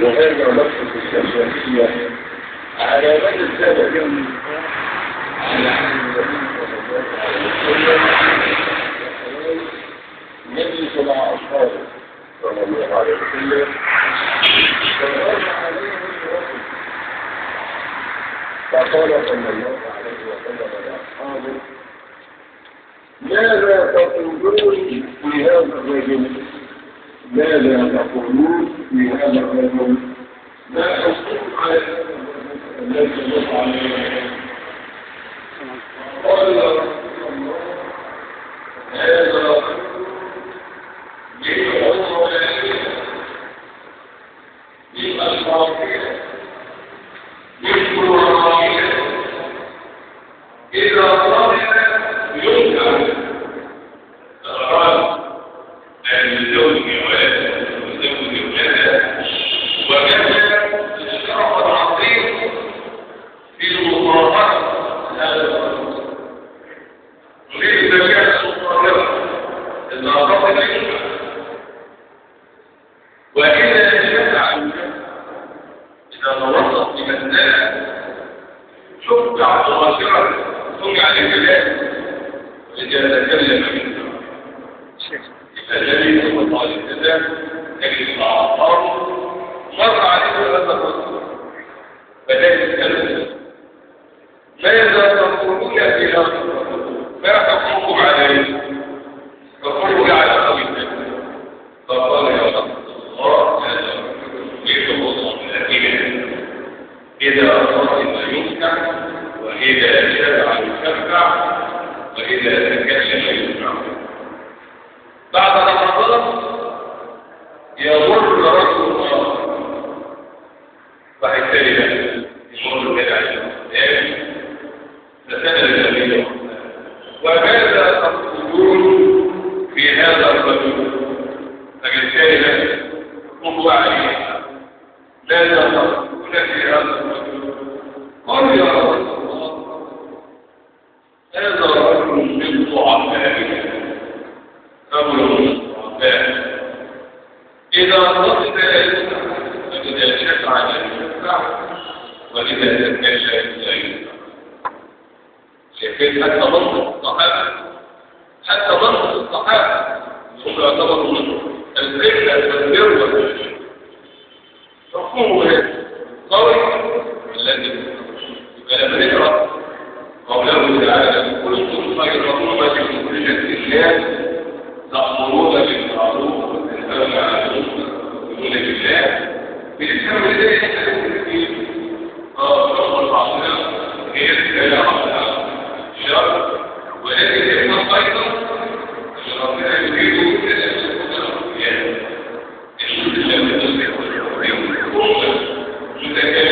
وهذا لفظ الشفافية على مدى السنة على عهد النبي صلى الله عليه وسلم يجلس مع أصحابه صلى الله عليه وسلم فقال عليهم الرسل فقال صلى الله عليه وسلم لأصحابه ماذا تقولون في هذا الرجل؟ ماذا تقولون في هذا الرجل؟ ما أصدق على هذا الرجل الذي يضع عليه؟ قال يا رسول الله هذا رجل يدعو بالأشرافية يذكر الرحية إذا صار ينكر الرجل الزوج والزوج وكذا الشرف العظيم في المصارعة هذا الرجل نريد ذكاء المصارعة الناقصة ينكر وإذا شفع إذا توسط في مسألة شفع مباشرة سمع للكلام إذا تكلم منه النبي صلى الله عليه وسلم يجلس مع أصحابه مر عليه هذا الرجل بدأ يتكلم ماذا تقولون في هذا الرجل؟ ما تقولكم عليه؟ تقولوا على قوي فقال يا رسول الله هذا يجب الله إذا رأى ينكع وإذا شفع يشفع وإذا تكلم يسمع بعد رمضان يمر رجل الله فحيث يمر كده عشان فسأل النبي وماذا تقولون في هذا الرجل؟ فقال هو عليه ماذا تقولون في هذا الرجل؟ قال يا رسول الله هذا رجل من ضعفائه إذا رضي فإذا شفع لا يشفع وإذا تكلم لا يشفع شايفين حتى منطق الصحابة حتى منطق الصحابة هم يعتبروا الفكرة والذروة مفهومه قوي الذي يبقى لما نقرأ قوله تعالى كنتم خير أمة أخرجت للناس تأمرون بالمعروف وتنهون عن المنكر وتؤمنون بالله بالإسلام الذي يستلزم فيه شرط العصر هي الرسالة على الشر ولكن يكون أيضا أن ربنا يريد أن يكون الأنبياء الإسلام الذي يكون متكلم